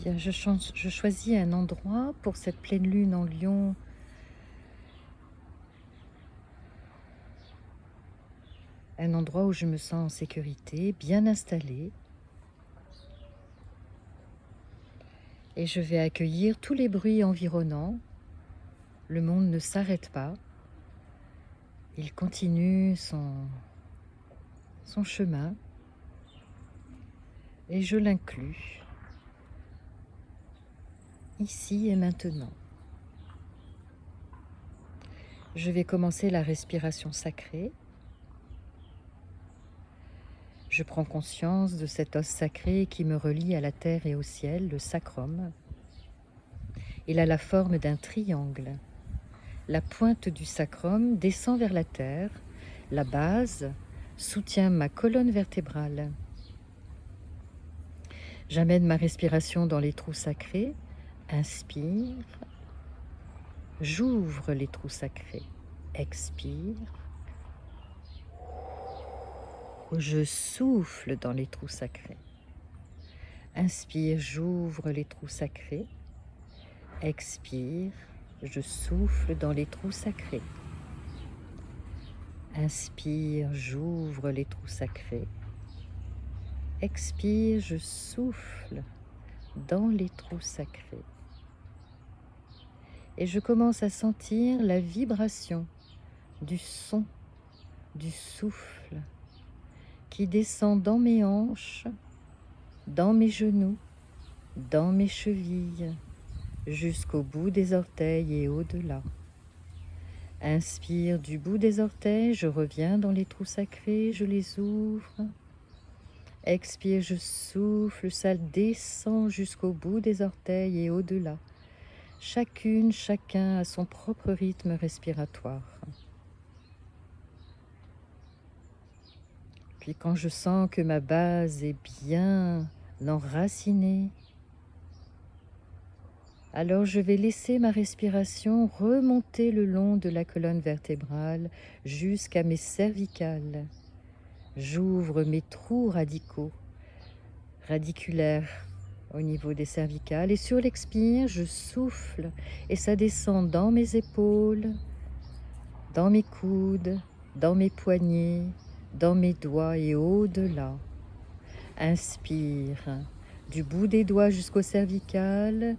Bien, je choisis un endroit pour cette pleine lune en Lion, un endroit où je me sens en sécurité, bien installée, et je vais accueillir tous les bruits environnants. Le monde ne s'arrête pas, il continue son chemin, et je l'inclus, ici et maintenant. Je vais commencer la respiration sacrée. Je prends conscience de cet os sacré qui me relie à la terre et au ciel, le sacrum. Il a la forme d'un triangle. La pointe du sacrum descend vers la terre, la base soutient ma colonne vertébrale. J'amène ma respiration dans les trous sacrés, inspire, j'ouvre les trous sacrés, expire, je souffle dans les trous sacrés. Inspire, j'ouvre les trous sacrés, expire, je souffle dans les trous sacrés. Inspire, j'ouvre les trous sacrés. Expire, je souffle dans les trous sacrés. Et je commence à sentir la vibration du son, du souffle qui descend dans mes hanches, dans mes genoux, dans mes chevilles, jusqu'au bout des orteils et au-delà. Inspire du bout des orteils, je reviens dans les trous sacrés, je les ouvre. Expire, je souffle, ça descend jusqu'au bout des orteils et au-delà. Chacune, chacun a son propre rythme respiratoire. Puis quand je sens que ma base est bien enracinée, alors je vais laisser ma respiration remonter le long de la colonne vertébrale jusqu'à mes cervicales. J'ouvre mes trous radiculaires au niveau des cervicales, et sur l'expire, je souffle et ça descend dans mes épaules, dans mes coudes, dans mes poignets, dans mes doigts et au-delà. Inspire, du bout des doigts jusqu'au cervical,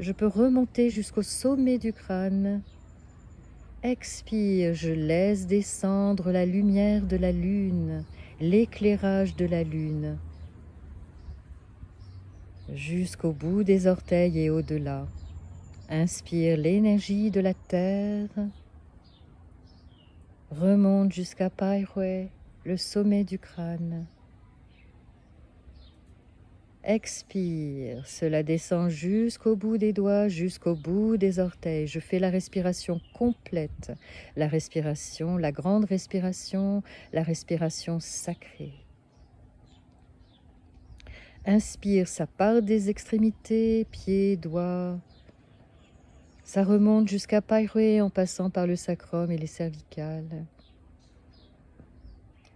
je peux remonter jusqu'au sommet du crâne. Expire, je laisse descendre la lumière de la lune, l'éclairage de la lune, jusqu'au bout des orteils et au-delà. Inspire l'énergie de la terre, remonte jusqu'à Paihue, le sommet du crâne. Expire, cela descend jusqu'au bout des doigts, jusqu'au bout des orteils. Je fais la respiration complète, la respiration, la grande respiration, la respiration sacrée. Inspire, ça part des extrémités, pieds, doigts. Ça remonte jusqu'à Paihue en passant par le sacrum et les cervicales.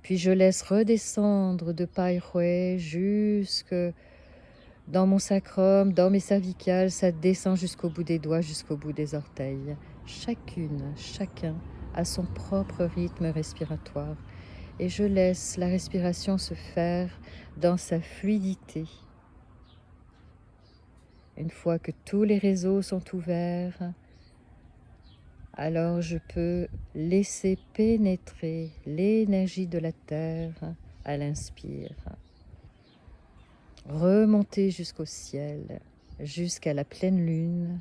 Puis je laisse redescendre de Paihue jusque dans mon sacrum, dans mes cervicales, ça descend jusqu'au bout des doigts, jusqu'au bout des orteils. Chacune, chacun a son propre rythme respiratoire. Et je laisse la respiration se faire dans sa fluidité. Une fois que tous les réseaux sont ouverts, alors je peux laisser pénétrer l'énergie de la terre à l'inspire. Remonter jusqu'au ciel, jusqu'à la pleine lune,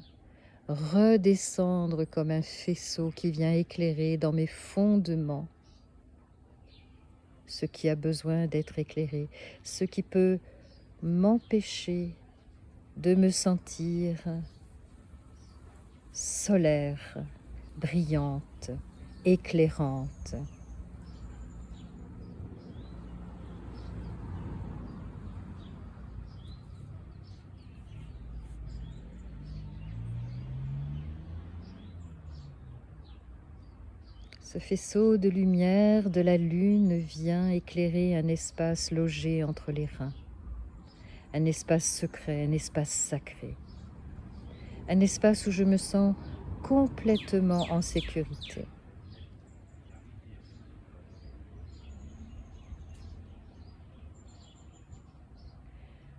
redescendre comme un faisceau qui vient éclairer dans mes fondements ce qui a besoin d'être éclairé, ce qui peut m'empêcher de me sentir solaire, brillante, éclairante. Ce faisceau de lumière de la lune vient éclairer un espace logé entre les reins. un espace secret, un espace sacré, un espace où je me sens complètement en sécurité.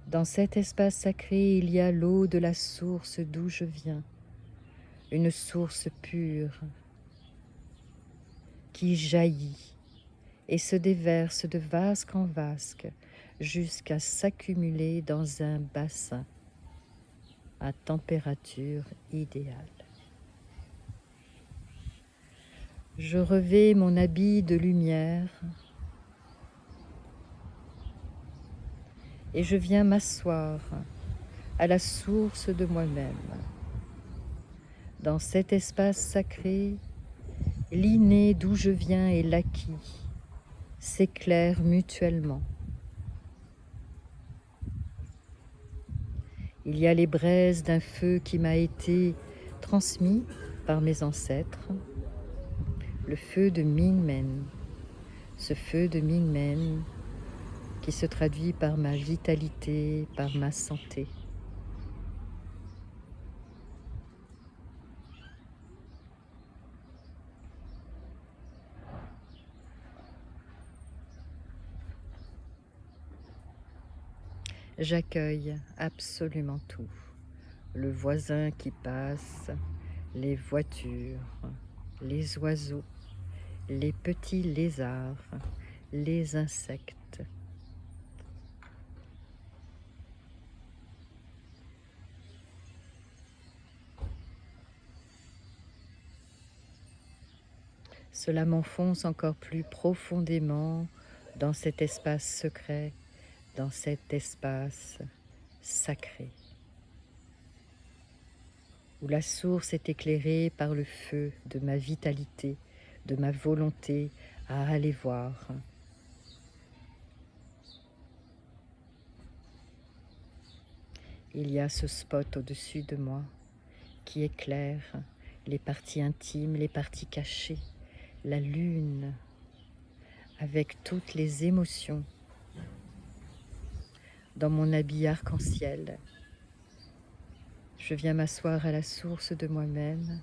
Dans cet espace sacré, il y a l'eau de la source d'où je viens, une source pure qui jaillit et se déverse de vasque en vasque jusqu'à s'accumuler dans un bassin à température idéale. Je revais mon habit de lumière et je viens m'asseoir à la source de moi-même. Dans cet espace sacré, l'inné d'où je viens et l'acquis s'éclairent mutuellement. Il y a les braises d'un feu qui m'a été transmis par mes ancêtres, le feu de Minmen, ce feu de Minmen qui se traduit par ma vitalité, par ma santé. J'accueille absolument tout. Le voisin qui passe, les voitures, les oiseaux, les petits lézards, les insectes. Cela m'enfonce encore plus profondément dans cet espace secret, dans cet espace sacré, où la source est éclairée par le feu de ma vitalité, de ma volonté à aller voir. Il y a ce spot au-dessus de moi qui éclaire les parties intimes, les parties cachées, la lune, avec toutes les émotions. Dans mon habit arc-en-ciel, je viens m'asseoir à la source de moi-même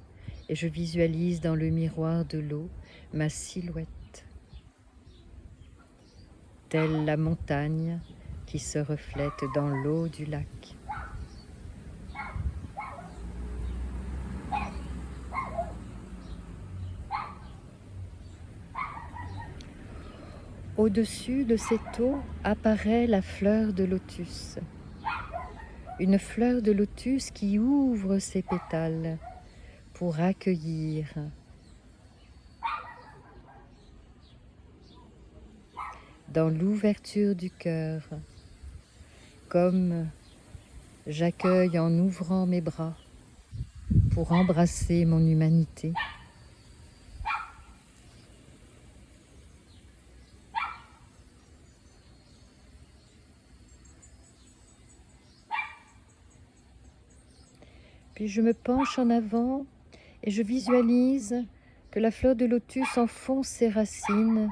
et je visualise dans le miroir de l'eau ma silhouette, telle la montagne qui se reflète dans l'eau du lac. Au-dessus de cette eau apparaît la fleur de lotus. Une fleur de lotus qui ouvre ses pétales pour accueillir dans l'ouverture du cœur, comme j'accueille en ouvrant mes bras pour embrasser mon humanité. Puis je me penche en avant et je visualise que la fleur de lotus enfonce ses racines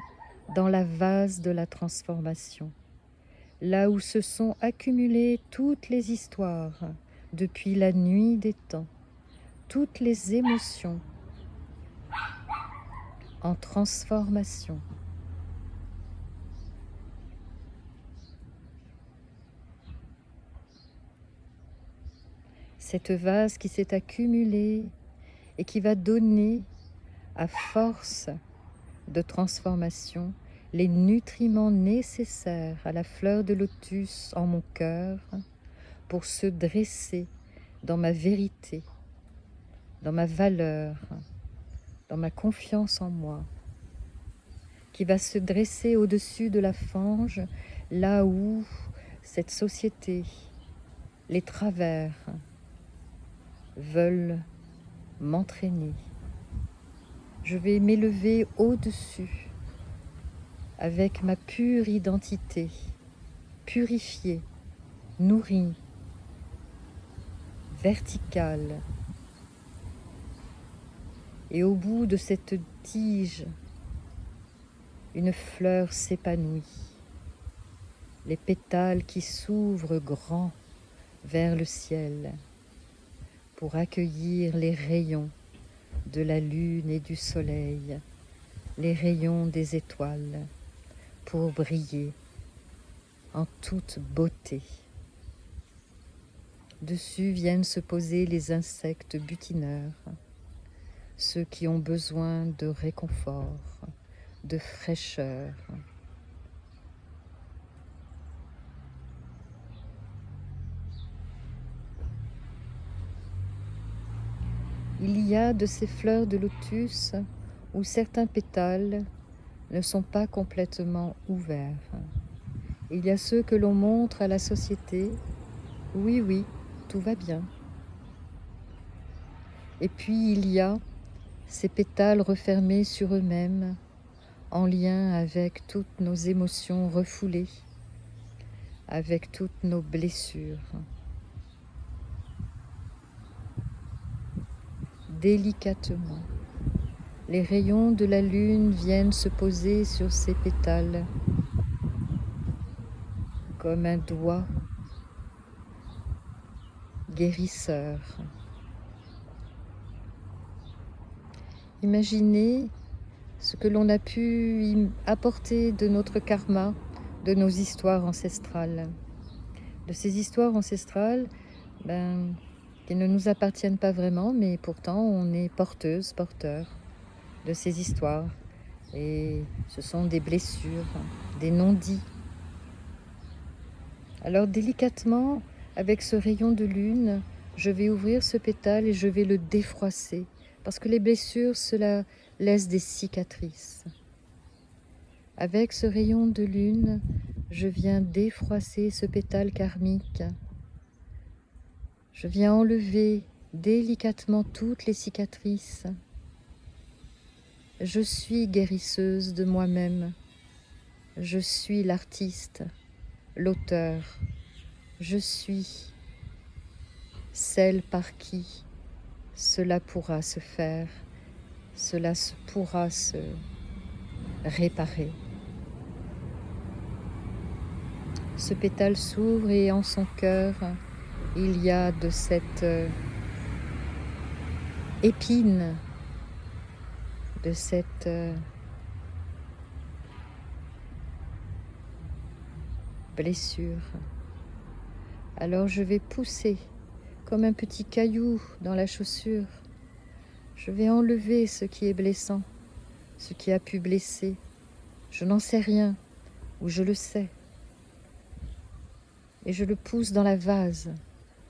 dans la vase de la transformation, là où se sont accumulées toutes les histoires depuis la nuit des temps, toutes les émotions en transformation. Cette vase qui s'est accumulée et qui va donner, à force de transformation, les nutriments nécessaires à la fleur de lotus en mon cœur pour se dresser dans ma vérité, dans ma valeur, dans ma confiance en moi, qui va se dresser au-dessus de la fange, là où cette société, les travers, veulent m'entraîner. Je vais m'élever au-dessus avec ma pure identité, purifiée, nourrie, verticale. Et au bout de cette tige, une fleur s'épanouit. les pétales qui s'ouvrent grands vers le ciel pour accueillir les rayons de la lune et du soleil, les rayons des étoiles, pour briller en toute beauté. Dessus viennent se poser les insectes butineurs, ceux qui ont besoin de réconfort, de fraîcheur. Il y a de ces fleurs de lotus où certains pétales ne sont pas complètement ouverts. Il y a ceux que l'on montre à la société. Oui, oui, tout va bien. Et puis il y a ces pétales refermés sur eux-mêmes, en lien avec toutes nos émotions refoulées, avec toutes nos blessures. Délicatement, les rayons de la lune viennent se poser sur ces pétales comme un doigt guérisseur. Imaginez ce que l'on a pu y apporter de notre karma, de nos histoires ancestrales. De ces histoires ancestrales qui ne nous appartiennent pas vraiment, mais pourtant on est porteuse, porteur de ces histoires. Et ce sont des blessures, des non-dits. Alors délicatement, avec ce rayon de lune, je vais ouvrir ce pétale et je vais le défroisser. Parce que les blessures, cela laisse des cicatrices. Avec ce rayon de lune, je viens défroisser ce pétale karmique. Je viens enlever délicatement toutes les cicatrices. Je suis guérisseuse de moi-même. Je suis l'artiste, l'auteur. Je suis celle par qui cela pourra se faire, cela pourra se réparer. Ce pétale s'ouvre et en son cœur, il y a de cette épine, de cette blessure. Alors je vais pousser comme un petit caillou dans la chaussure. Je vais enlever ce qui est blessant, ce qui a pu blesser. Je n'en sais rien, ou je le sais. Et je le pousse dans la vase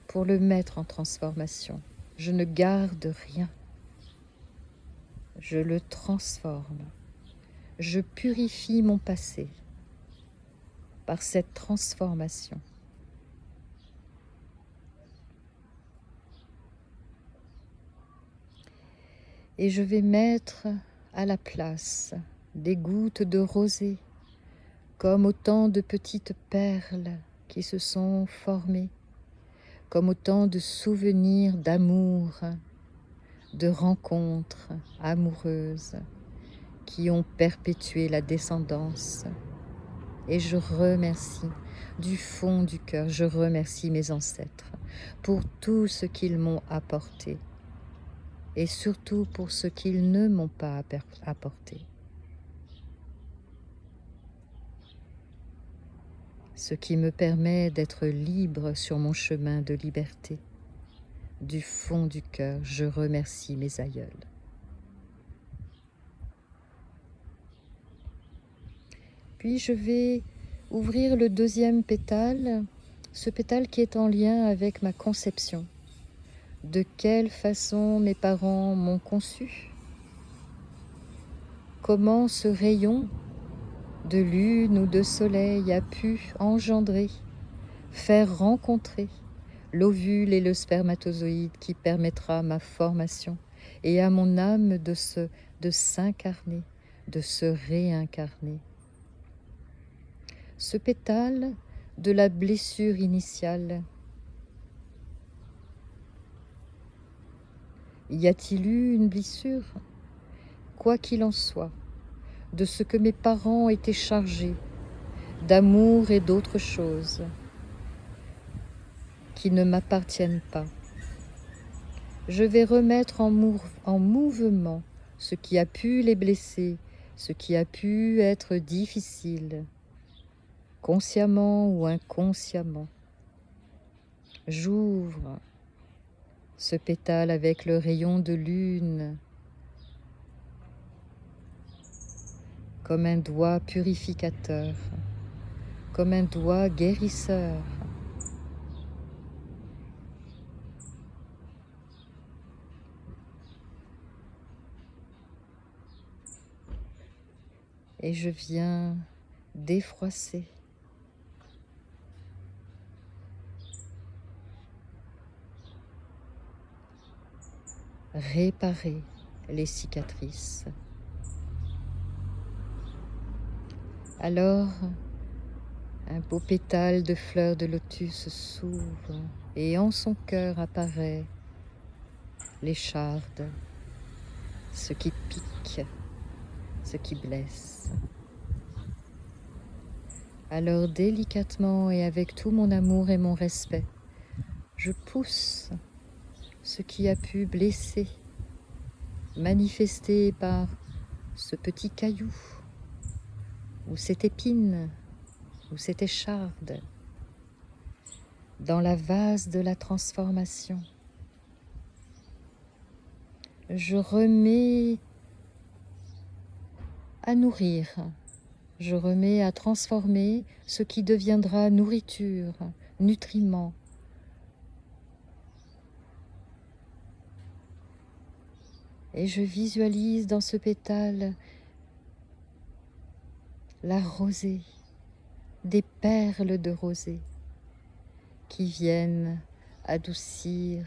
pour le mettre en transformation. Je ne garde rien. Je le transforme. Je purifie mon passé par cette transformation. Et je vais mettre à la place des gouttes de rosée, comme autant de petites perles qui se sont formées, comme autant de souvenirs d'amour, de rencontres amoureuses qui ont perpétué la descendance. Et je remercie du fond du cœur, je remercie mes ancêtres pour tout ce qu'ils m'ont apporté et surtout pour ce qu'ils ne m'ont pas apporté. Ce qui me permet d'être libre sur mon chemin de liberté. Du fond du cœur, je remercie mes aïeuls. Puis je vais ouvrir le deuxième pétale, ce pétale qui est en lien avec ma conception. De quelle façon mes parents m'ont conçu? Comment ce rayon de lune ou de soleil a pu engendrer, faire rencontrer l'ovule et le spermatozoïde qui permettra ma formation et à mon âme de s'incarner, de se réincarner. Ce pétale de la blessure initiale, y a-t-il eu une blessure? Quoi qu'il en soit, de ce que mes parents étaient chargés, d'amour et d'autres choses qui ne m'appartiennent pas. Je vais remettre en mouvement ce qui a pu les blesser, ce qui a pu être difficile, consciemment ou inconsciemment. J'ouvre ce pétale avec le rayon de lune, comme un doigt purificateur, comme un doigt guérisseur. Et je viens défroisser, réparer les cicatrices. Alors, un beau pétale de fleurs de lotus s'ouvre et en son cœur apparaît l'écharde, ce qui pique, ce qui blesse. Alors délicatement et avec tout mon amour et mon respect, je pousse ce qui a pu blesser, manifesté par ce petit caillou, ou cette épine, ou cette écharde, dans la vase de la transformation. Je remets à nourrir, je remets à transformer ce qui deviendra nourriture, nutriment. Et je visualise dans ce pétale la rosée, des perles de rosée qui viennent adoucir,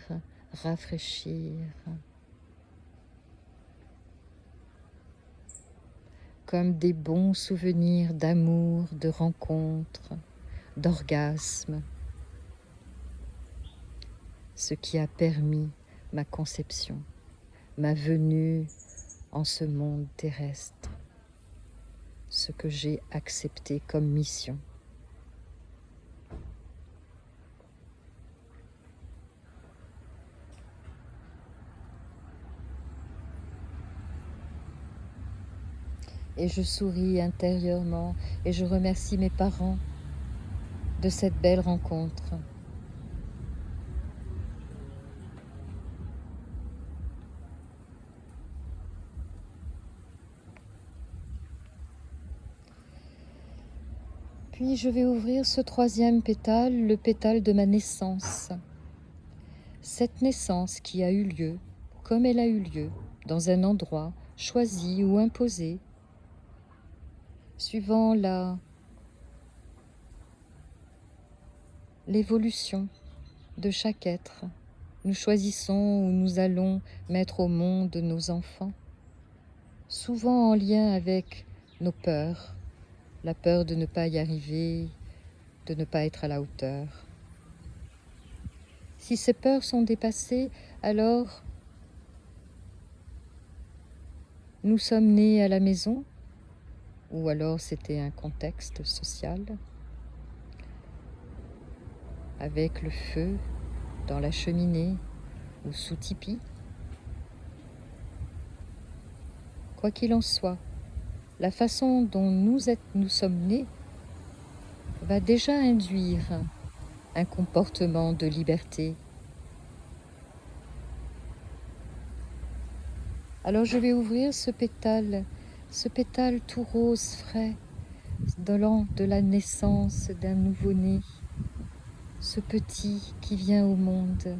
rafraîchir. Comme des bons souvenirs d'amour, de rencontres, d'orgasme, ce qui a permis ma conception, ma venue en ce monde terrestre, ce que j'ai accepté comme mission. Et je souris intérieurement et je remercie mes parents de cette belle rencontre. Puis je vais ouvrir ce troisième pétale, le pétale de ma naissance. Cette naissance qui a eu lieu, comme elle a eu lieu, dans un endroit choisi ou imposé, suivant l'évolution de chaque être. Nous choisissons où nous allons mettre au monde nos enfants, souvent en lien avec nos peurs, la peur de ne pas y arriver, de ne pas être à la hauteur. Si ces peurs sont dépassées, alors nous sommes nés à la maison, ou alors c'était un contexte social, avec le feu dans la cheminée ou sous tipi. Quoi qu'il en soit, la façon dont nous sommes nés va déjà induire un comportement de liberté. Alors je vais ouvrir ce pétale tout rose frais, de la naissance d'un nouveau-né, ce petit qui vient au monde.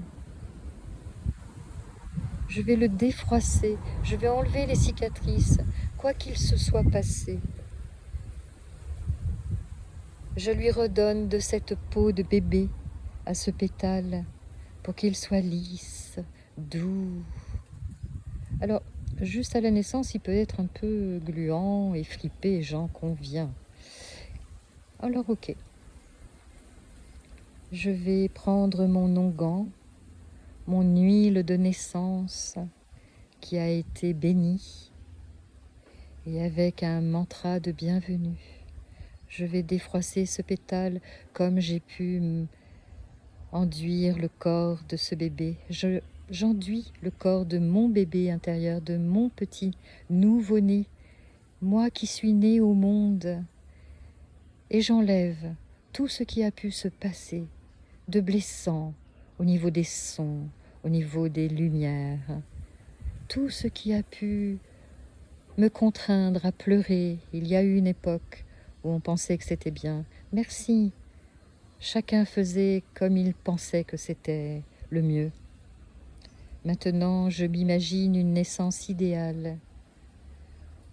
Je vais le défroisser, je vais enlever les cicatrices, quoi qu'il se soit passé. Je lui redonne de cette peau de bébé à ce pétale pour qu'il soit lisse, doux. Alors, juste à la naissance, il peut être un peu gluant et flippé, j'en conviens. Alors, ok. Je vais prendre mon onguent, mon huile de naissance qui a été bénie, et avec un mantra de bienvenue, Je vais défroisser ce pétale comme j'ai pu enduire le corps de ce bébé. J'enduis le corps de mon bébé intérieur, de mon petit nouveau-né, moi qui suis né au monde. Et j'enlève tout ce qui a pu se passer de blessant au niveau des sons, au niveau des lumières, tout ce qui a pu me contraindre à pleurer. Il y a eu une époque où on pensait que c'était bien. Merci. Chacun faisait comme il pensait que c'était le mieux. Maintenant, je m'imagine une naissance idéale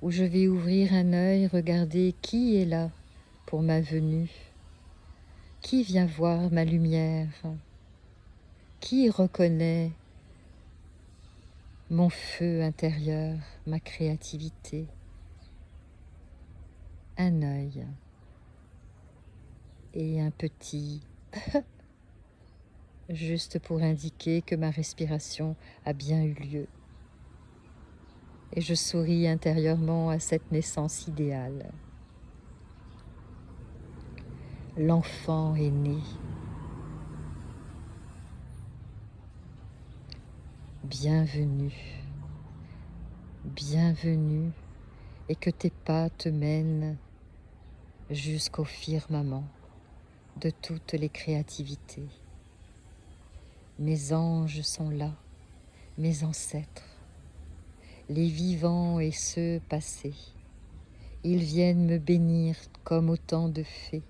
où je vais ouvrir un œil, regarder qui est là pour ma venue, qui vient voir ma lumière, qui reconnaît mon feu intérieur, ma créativité. Un œil et un petit juste pour indiquer que ma respiration a bien eu lieu. Et je souris intérieurement à cette naissance idéale. L'enfant est né. Bienvenue, bienvenue, et que tes pas te mènent jusqu'au firmament de toutes les créativités. Mes anges sont là, mes ancêtres, les vivants et ceux passés. Ils viennent me bénir comme autant de fées.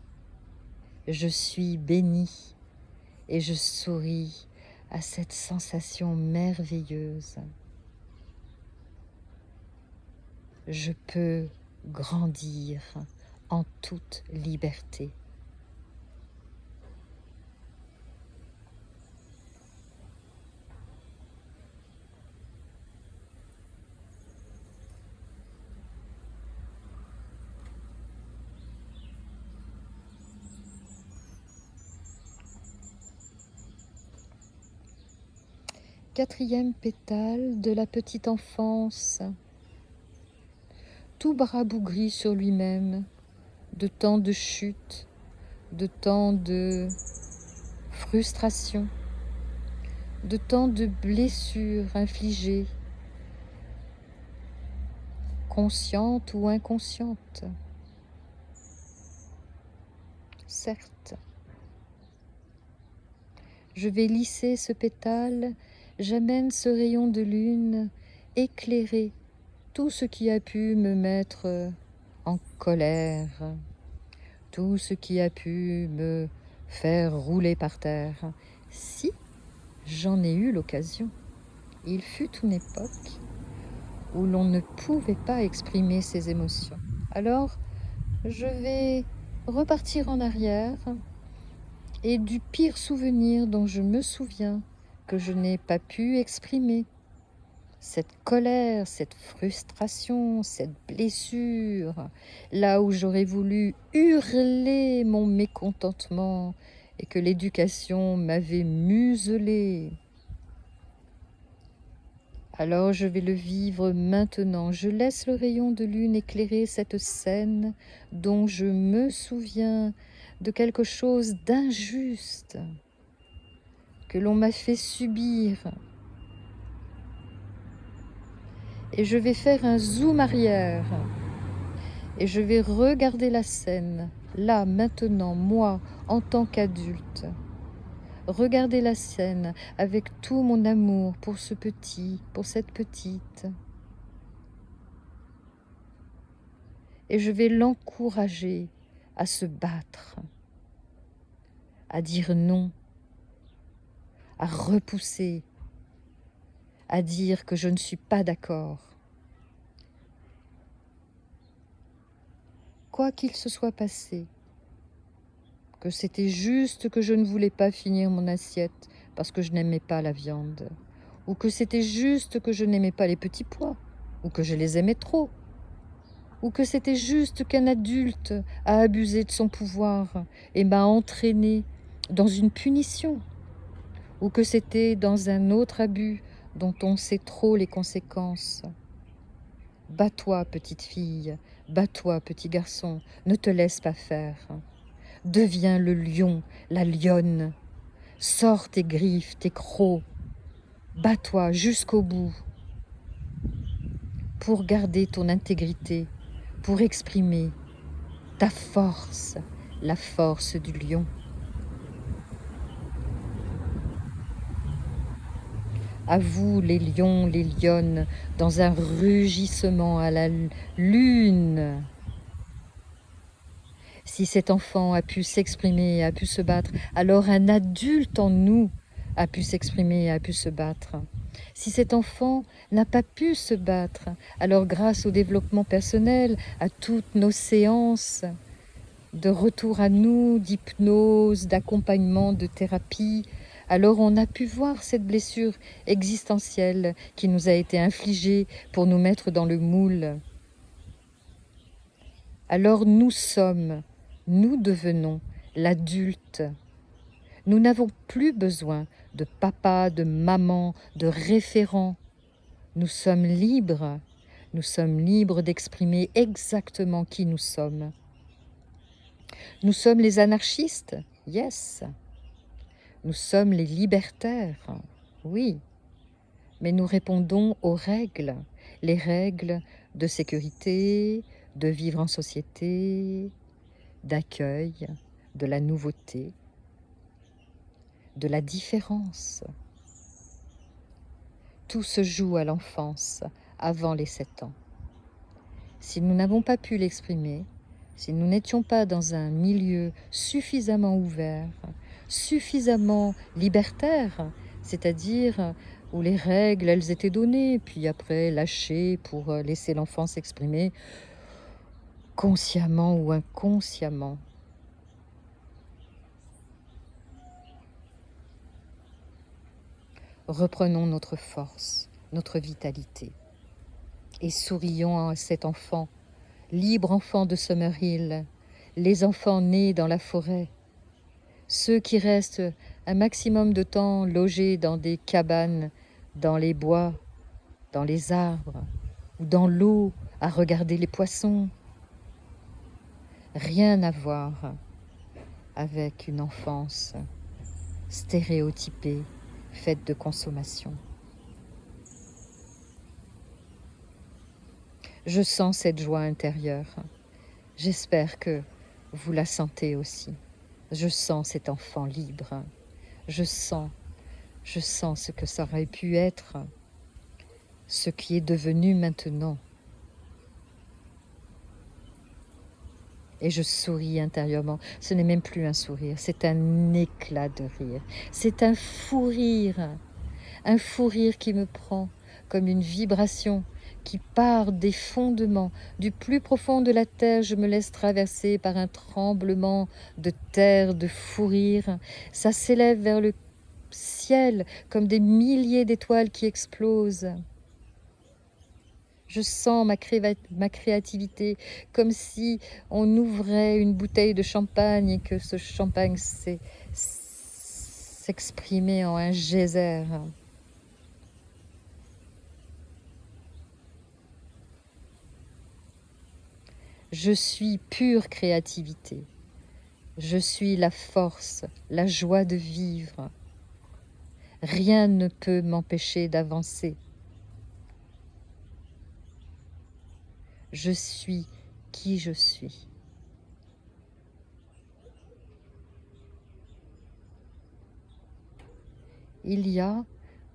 Je suis bénie et je souris à cette sensation merveilleuse. Je peux grandir en toute liberté. Quatrième pétale de la petite enfance, tout rabougri sur lui-même, de tant de chutes, de tant de frustration, de tant de blessures infligées, conscientes ou inconscientes. Certes, je vais lisser ce pétale, j'amène ce rayon de lune, éclairer tout ce qui a pu me mettre en colère, tout ce qui a pu me faire rouler par terre, si j'en ai eu l'occasion. Il fut une époque où l'on ne pouvait pas exprimer ses émotions. Alors, je vais repartir en arrière et du pire souvenir dont je me souviens que je n'ai pas pu exprimer, cette colère, cette frustration, cette blessure, là où j'aurais voulu hurler mon mécontentement et que l'éducation m'avait muselé. Alors je vais le vivre maintenant. Je laisse le rayon de lune éclairer cette scène dont je me souviens de quelque chose d'injuste que l'on m'a fait subir. Et je vais faire un zoom arrière et je vais regarder la scène, là, maintenant, moi, en tant qu'adulte. Regarder la scène avec tout mon amour pour ce petit, pour cette petite. Et je vais l'encourager à se battre, à dire non, à repousser, à dire que je ne suis pas d'accord. Quoi qu'il se soit passé, que c'était juste que je ne voulais pas finir mon assiette parce que je n'aimais pas la viande, ou que c'était juste que je n'aimais pas les petits pois, ou que je les aimais trop, ou que c'était juste qu'un adulte a abusé de son pouvoir et m'a entraîné dans une punition, ou que c'était dans un autre abus dont on sait trop les conséquences. Bats-toi, petite fille, Bats-toi, petit garçon, ne te laisse pas faire. Deviens le lion, la lionne. Sors tes griffes, tes crocs. Bats-toi jusqu'au bout pour garder ton intégrité, pour exprimer ta force, la force du lion. À vous, les lions, les lionnes, dans un rugissement à la lune. Si cet enfant a pu s'exprimer, a pu se battre, alors un adulte en nous a pu s'exprimer, a pu se battre. Si cet enfant n'a pas pu se battre, alors grâce au développement personnel, à toutes nos séances de retour à nous, d'hypnose, d'accompagnement, de thérapie, alors on a pu voir cette blessure existentielle qui nous a été infligée pour nous mettre dans le moule. Alors nous devenons l'adulte. Nous n'avons plus besoin de papa, de maman, de référent. Nous sommes libres d'exprimer exactement qui nous sommes. Nous sommes les anarchistes, yes. Nous sommes les libertaires, oui. Mais nous répondons aux règles, les règles de sécurité, de vivre en société, d'accueil, de la nouveauté, de la différence. Tout se joue à l'enfance, avant les 7 ans. Si nous n'avons pas pu l'exprimer, si nous n'étions pas dans un milieu suffisamment ouvert, suffisamment libertaire, c'est-à-dire où les règles, elles étaient données, puis après lâchées pour laisser l'enfant s'exprimer, consciemment ou inconsciemment. Reprenons notre force, notre vitalité, et sourions à cet enfant, libre enfant de Summerhill, les enfants nés dans la forêt, ceux qui restent un maximum de temps logés dans des cabanes, dans les bois, dans les arbres, ou dans l'eau, à regarder les poissons. Rien à voir avec une enfance stéréotypée, faite de consommation. Je sens cette joie intérieure. J'espère que vous la sentez aussi. Je sens cet enfant libre. Je sens ce que ça aurait pu être, ce qui est devenu maintenant. Et je souris intérieurement. Ce n'est même plus un sourire, c'est un éclat de rire. C'est un fou rire qui me prend comme une vibration qui part des fondements, du plus profond de la terre. Je me laisse traverser par un tremblement de terre, de fou rire. Ça s'élève vers le ciel comme des milliers d'étoiles qui explosent. Je sens ma créativité comme si on ouvrait une bouteille de champagne et que ce champagne s'exprimait en un geyser. Je suis pure créativité. Je suis la force, la joie de vivre. Rien ne peut m'empêcher d'avancer. Je suis qui je suis. Il y a,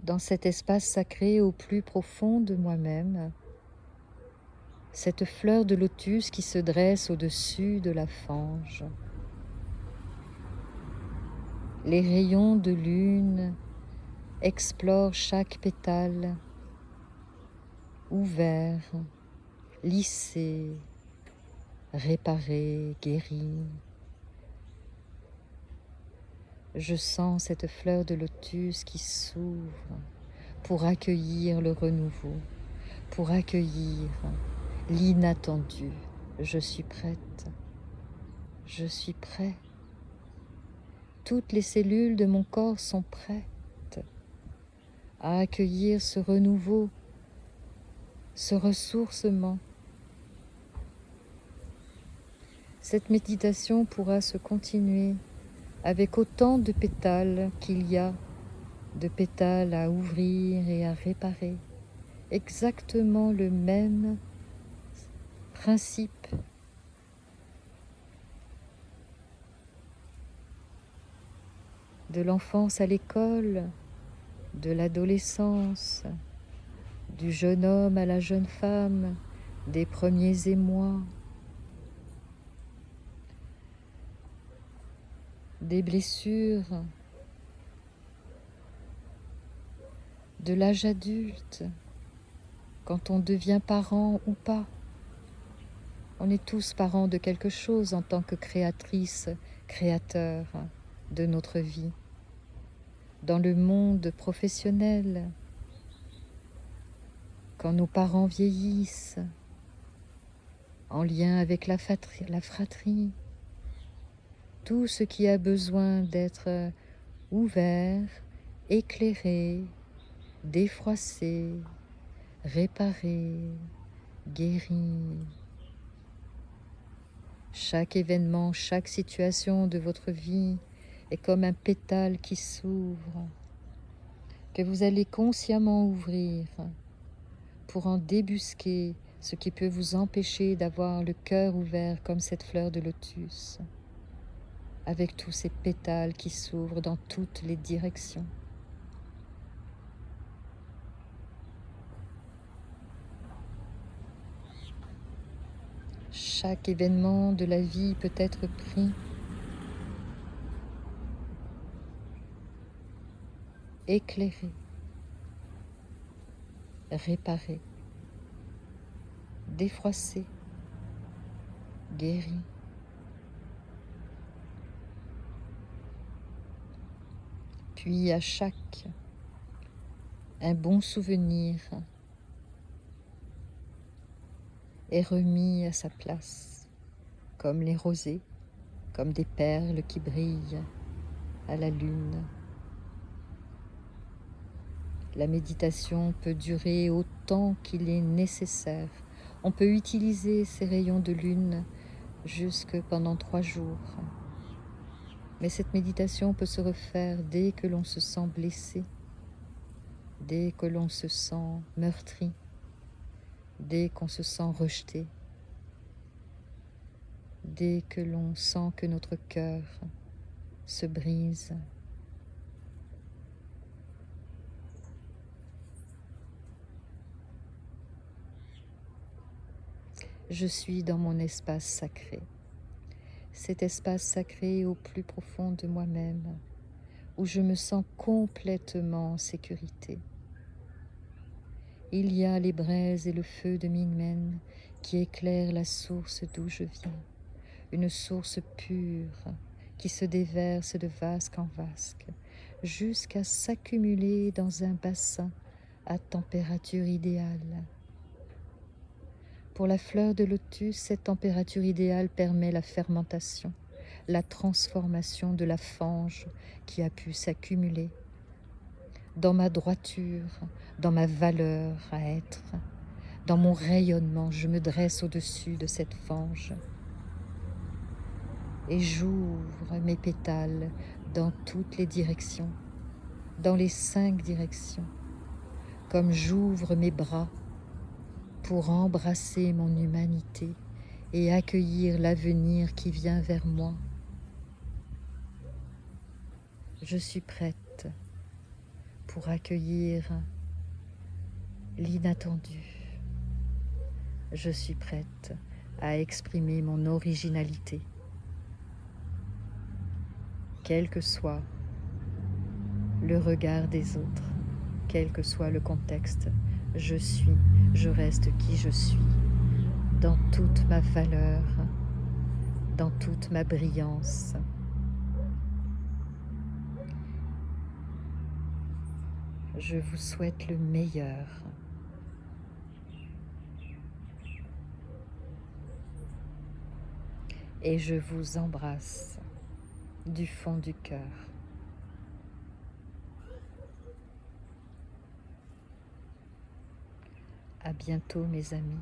dans cet espace sacré au plus profond de moi-même, cette fleur de lotus qui se dresse au-dessus de la fange. Les rayons de lune explorent chaque pétale, ouvert, lissé, réparé, guéri. Je sens cette fleur de lotus qui s'ouvre pour accueillir le renouveau, pour accueillir l'inattendu. Je suis prête. Je suis prêt. Toutes les cellules de mon corps sont prêtes à accueillir ce renouveau, ce ressourcement. Cette méditation pourra se continuer avec autant de pétales qu'il y a de pétales à ouvrir et à réparer. Exactement le même principe de l'enfance à l'école, de l'adolescence, du jeune homme à la jeune femme, des premiers émois, des blessures, de l'âge adulte, quand on devient parent ou pas. On est tous parents de quelque chose en tant que créatrice, créateur de notre vie. Dans le monde professionnel, quand nos parents vieillissent, en lien avec la fratrie, tout ce qui a besoin d'être ouvert, éclairé, défroissé, réparé, guéri. Chaque événement, chaque situation de votre vie est comme un pétale qui s'ouvre, que vous allez consciemment ouvrir pour en débusquer ce qui peut vous empêcher d'avoir le cœur ouvert comme cette fleur de lotus, avec tous ces pétales qui s'ouvrent dans toutes les directions. Chaque événement de la vie peut être pris, éclairé, réparé, défroissé, guéri. Puis à chaque, un bon souvenir est remis à sa place, comme les rosées, comme des perles qui brillent à la lune. La méditation peut durer autant qu'il est nécessaire. On peut utiliser ces rayons de lune jusque pendant 3 jours. Mais cette méditation peut se refaire dès que l'on se sent blessé, dès que l'on se sent meurtri, dès qu'on se sent rejeté, dès que l'on sent que notre cœur se brise. Je suis dans mon espace sacré, cet espace sacré au plus profond de moi-même, où je me sens complètement en sécurité. Il y a les braises et le feu de Mingmen qui éclairent la source d'où je viens, une source pure qui se déverse de vasque en vasque, jusqu'à s'accumuler dans un bassin à température idéale. Pour la fleur de lotus, cette température idéale permet la fermentation, la transformation de la fange qui a pu s'accumuler. Dans ma droiture, dans ma valeur à être, dans mon rayonnement, je me dresse au-dessus de cette fange et j'ouvre mes pétales dans toutes les directions, dans les 5 directions, comme j'ouvre mes bras pour embrasser mon humanité et accueillir l'avenir qui vient vers moi. Je suis prête pour accueillir l'inattendu. Je suis prête à exprimer mon originalité. Quel que soit le regard des autres, quel que soit le contexte, je reste qui je suis, dans toute ma valeur, dans toute ma brillance. Je vous souhaite le meilleur. Et je vous embrasse du fond du cœur. À bientôt mes amis.